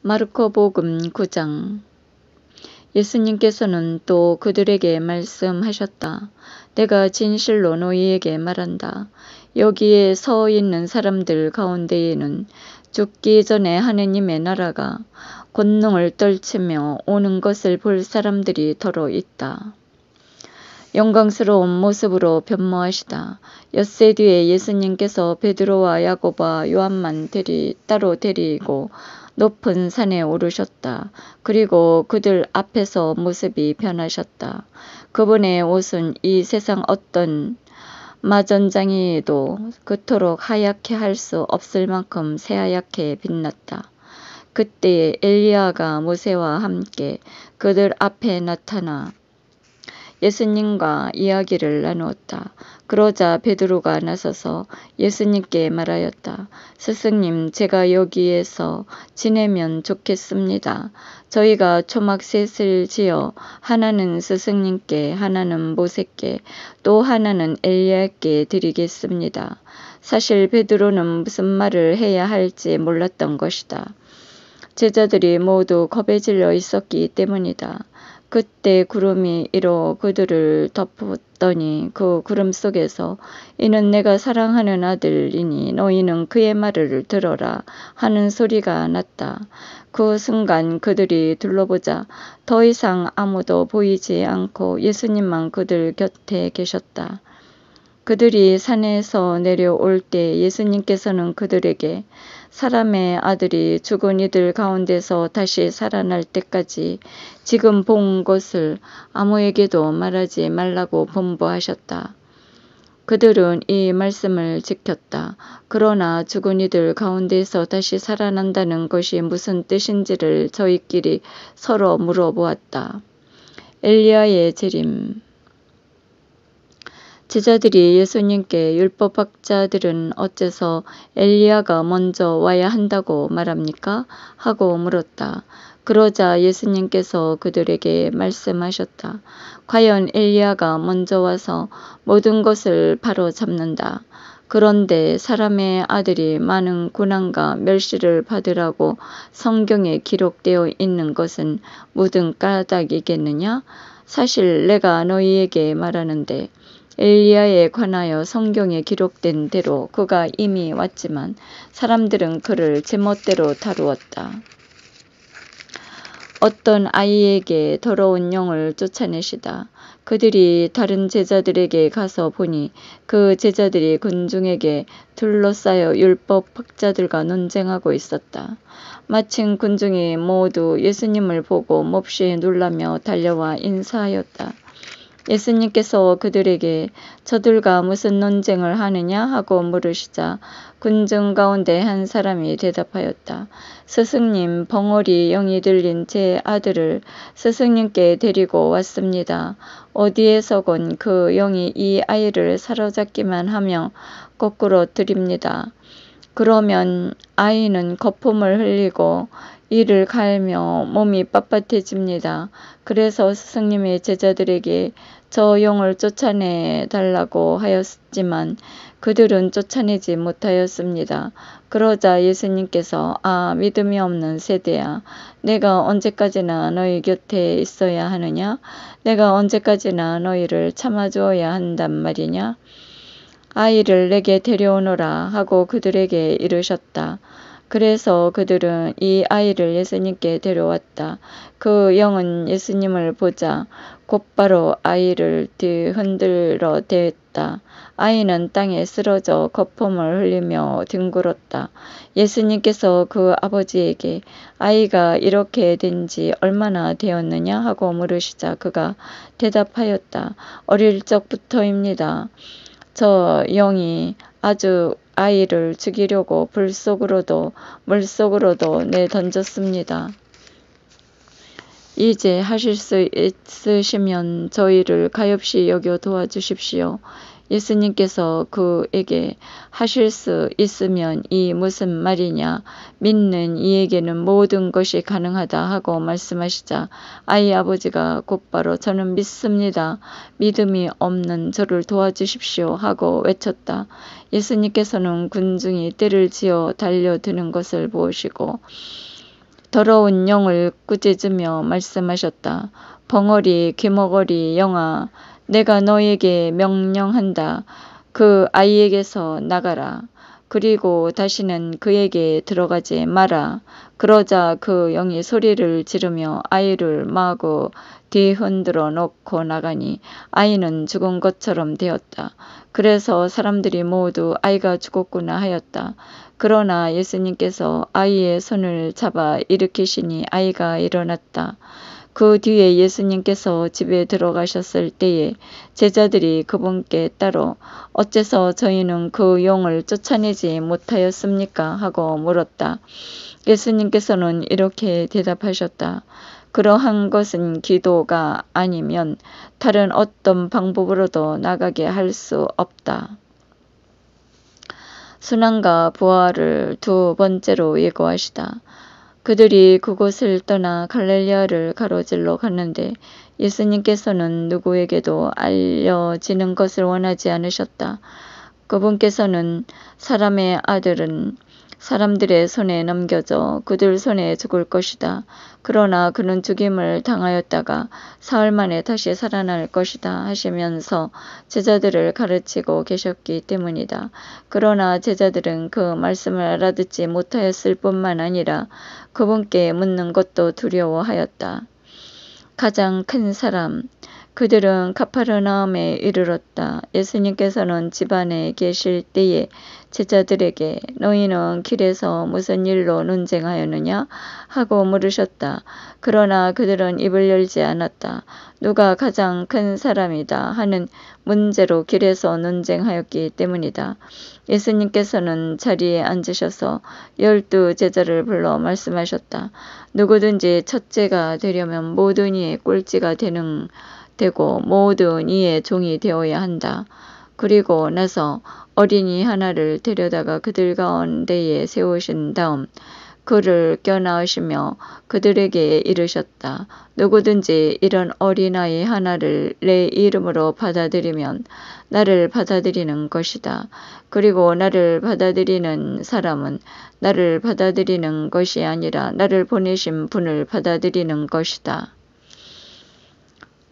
마르코복음 9장. 예수님께서는 또 그들에게 말씀하셨다. 내가 진실로 너희에게 말한다. 여기에 서 있는 사람들 가운데에는 죽기 전에 하느님의 나라가 권능을 떨치며 오는 것을 볼 사람들이 더러 있다. 영광스러운 모습으로 변모하시다. 엿새 뒤에 예수님께서 베드로와 야고보와 요한만 따로 데리고 높은 산에 오르셨다. 그리고 그들 앞에서 모습이 변하셨다. 그분의 옷은 이 세상 어떤 마전장이도 그토록 하얗게 할 수 없을 만큼 새하얗게 빛났다. 그때 엘리야가 모세와 함께 그들 앞에 나타나 예수님과 이야기를 나누었다. 그러자 베드로가 나서서 예수님께 말하였다. 스승님, 제가 여기에서 지내면 좋겠습니다. 저희가 초막셋을 지어 하나는 스승님께, 하나는 모세께, 또 하나는 엘리야께 드리겠습니다. 사실 베드로는 무슨 말을 해야 할지 몰랐던 것이다. 제자들이 모두 겁에 질려 있었기 때문이다. 그때 구름이 이로 그들을 덮었더니 그 구름 속에서 이는 내가 사랑하는 아들이니 너희는 그의 말을 들어라 하는 소리가 났다. 그 순간 그들이 둘러보자 더 이상 아무도 보이지 않고 예수님만 그들 곁에 계셨다. 그들이 산에서 내려올 때 예수님께서는 그들에게 사람의 아들이 죽은 이들 가운데서 다시 살아날 때까지 지금 본 것을 아무에게도 말하지 말라고 분부하셨다. 그들은 이 말씀을 지켰다. 그러나 죽은 이들 가운데서 다시 살아난다는 것이 무슨 뜻인지를 저희끼리 서로 물어보았다. 엘리야의 재림. 제자들이 예수님께 율법학자들은 어째서 엘리야가 먼저 와야 한다고 말합니까? 하고 물었다. 그러자 예수님께서 그들에게 말씀하셨다. 과연 엘리야가 먼저 와서 모든 것을 바로잡는다. 그런데 사람의 아들이 많은 고난과 멸시를 받으라고 성경에 기록되어 있는 것은 묻은 까닭이겠느냐? 사실 내가 너희에게 말하는데 엘리야에 관하여 성경에 기록된 대로 그가 이미 왔지만 사람들은 그를 제멋대로 다루었다. 어떤 아이에게 더러운 영을 쫓아내시다. 그들이 다른 제자들에게 가서 보니 그 제자들이 군중에게 둘러싸여 율법학자들과 논쟁하고 있었다. 마침 군중이 모두 예수님을 보고 몹시 놀라며 달려와 인사하였다. 예수님께서 그들에게 저들과 무슨 논쟁을 하느냐 하고 물으시자 군중 가운데 한 사람이 대답하였다. 스승님, 벙어리 영이 들린 제 아들을 스승님께 데리고 왔습니다. 어디에서건 그 영이 이 아이를 사로잡기만 하며 거꾸로 드립니다. 그러면 아이는 거품을 흘리고 이를 갈며 몸이 빳빳해집니다. 그래서 스승님의 제자들에게 저 영을 쫓아내 달라고 하였지만 그들은 쫓아내지 못하였습니다. 그러자 예수님께서 믿음이 없는 세대야, 내가 언제까지나 너희 곁에 있어야 하느냐? 내가 언제까지나 너희를 참아주어야 한단 말이냐? 아이를 내게 데려오너라 하고 그들에게 이르셨다. 그래서 그들은 이 아이를 예수님께 데려왔다. 그 영은 예수님을 보자 곧바로 아이를 흔들어 대었다. 아이는 땅에 쓰러져 거품을 흘리며 뒹굴었다. 예수님께서 그 아버지에게 아이가 이렇게 된 지 얼마나 되었느냐 하고 물으시자 그가 대답하였다. 어릴 적부터입니다. 저 영이 아주 아이를 죽이려고 불 속으로도 물 속으로도 내던졌습니다. 이제 하실 수 있으시면 저희를 가엾이 여겨 도와주십시오. 예수님께서 그에게 하실 수 있으면 이 무슨 말이냐? 믿는 이에게는 모든 것이 가능하다 하고 말씀하시자 아이 아버지가 곧바로 저는 믿습니다. 믿음이 없는 저를 도와주십시오 하고 외쳤다. 예수님께서는 군중이 떼를 지어 달려드는 것을 보시고 더러운 영을 꾸짖으며 말씀하셨다. 벙어리, 귀머거리, 영아, 내가 너에게 명령한다. 그 아이에게서 나가라. 그리고 다시는 그에게 들어가지 마라. 그러자 그 영이 소리를 지르며 아이를 마구 뒤흔들어 놓고 나가니 아이는 죽은 것처럼 되었다. 그래서 사람들이 모두 아이가 죽었구나 하였다. 그러나 예수님께서 아이의 손을 잡아 일으키시니 아이가 일어났다. 그 뒤에 예수님께서 집에 들어가셨을 때에 제자들이 그분께 따로 어째서 저희는 그 영을 쫓아내지 못하였습니까? 하고 물었다. 예수님께서는 이렇게 대답하셨다. 그러한 것은 기도가 아니면 다른 어떤 방법으로도 나가게 할 수 없다. 순환과 부활을 두 번째로 예고하시다. 그들이 그곳을 떠나 갈릴리아를 가로질러 갔는데 예수님께서는 누구에게도 알려지는 것을 원하지 않으셨다. 그분께서는 사람의 아들은 사람들의 손에 넘겨져 그들 손에 죽을 것이다. 그러나 그는 죽임을 당하였다가 사흘 만에 다시 살아날 것이다 하시면서 제자들을 가르치고 계셨기 때문이다. 그러나 제자들은 그 말씀을 알아듣지 못하였을 뿐만 아니라 그분께 묻는 것도 두려워하였다. 가장 큰 사람, 그들은 가파르나움에 이르렀다. 예수님께서는 집 안에 계실 때에 제자들에게 너희는 길에서 무슨 일로 논쟁하였느냐 하고 물으셨다. 그러나 그들은 입을 열지 않았다. 누가 가장 큰 사람이다 하는 문제로 길에서 논쟁하였기 때문이다. 예수님께서는 자리에 앉으셔서 12 제자를 불러 말씀하셨다. 누구든지 첫째가 되려면 모든 이의 꼴찌가 되고 모든 이의 종이 되어야 한다. 그리고 나서 어린이 하나를 데려다가 그들 가운데에 세우신 다음 그를 껴나으시며 그들에게 이르셨다. 누구든지 이런 어린아이 하나를 내 이름으로 받아들이면 나를 받아들이는 것이다. 그리고 나를 받아들이는 사람은 나를 받아들이는 것이 아니라 나를 보내신 분을 받아들이는 것이다.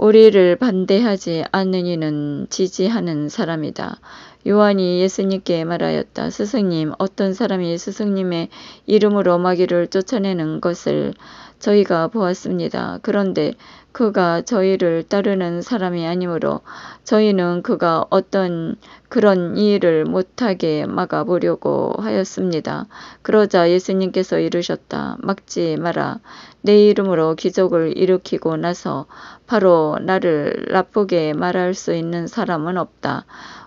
우리를 반대하지 않는 이는 지지하는 사람이다. 요한이 예수님께 말하였다. 스승님, 어떤 사람이 스승님의 이름으로 마귀를 쫓아내는 것을 저희가 보았습니다. 그런데 그가 저희를 따르는 사람이 아니므로 저희는 그가 어떤 그런 일을 못하게 막아보려고 하였습니다. 그러자 예수님께서 이르셨다. 막지 마라. 내 이름으로 기적을 일으키고 나서 바로 나를 나쁘게 말할 수 있는 사람은 없다.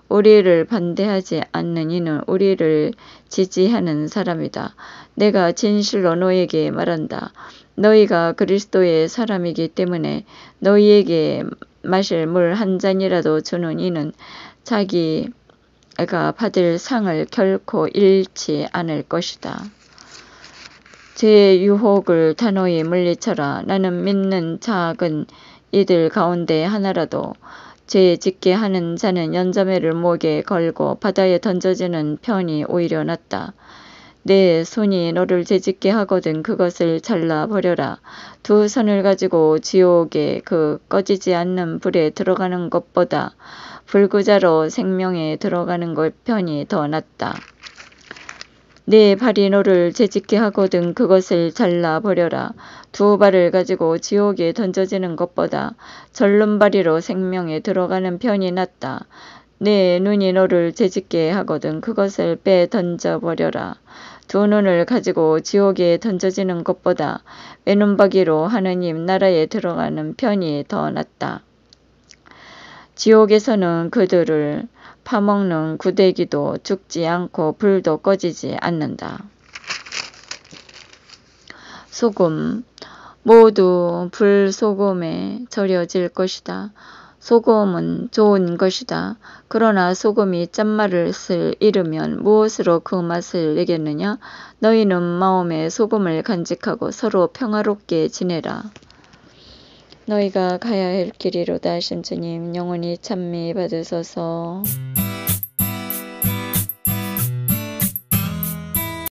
우리를 반대하지 않는 이는 우리를 지지하는 사람이다. 내가 진실로 너에게 말한다. 너희가 그리스도의 사람이기 때문에 너희에게 마실 물 한 잔이라도 주는 이는 자기가 받을 상을 결코 잃지 않을 것이다. 죄의 유혹을 단호히 물리쳐라. 나는 믿는 작은 이들 가운데 하나라도 죄 짓게 하는 자는 연자매를 목에 걸고 바다에 던져지는 편이 오히려 낫다. 내 손이 너를 죄짓게 하거든 그것을 잘라버려라. 두 손을 가지고 지옥에 그 꺼지지 않는 불에 들어가는 것보다 불구자로 생명에 들어가는 것 편이 더 낫다. 내 발이 너를 죄짓게 하거든 그것을 잘라버려라. 두 발을 가지고 지옥에 던져지는 것보다 절름발이로 생명에 들어가는 편이 낫다. 내 눈이 너를 죄짓게 하거든 그것을 빼 던져버려라. 두 눈을 가지고 지옥에 던져지는 것보다 외눈박이로 하느님 나라에 들어가는 편이 더 낫다. 지옥에서는 그들을 파먹는 구데기도 죽지 않고 불도 꺼지지 않는다. 소금, 모두 불소금에 절여질 것이다. 소금은 좋은 것이다. 그러나 소금이 짠맛을 잃으면 무엇으로 그 맛을 내겠느냐? 너희는 마음에 소금을 간직하고 서로 평화롭게 지내라. 너희가 가야 할 길이로다. 하신 주님 영원히 찬미 받으소서.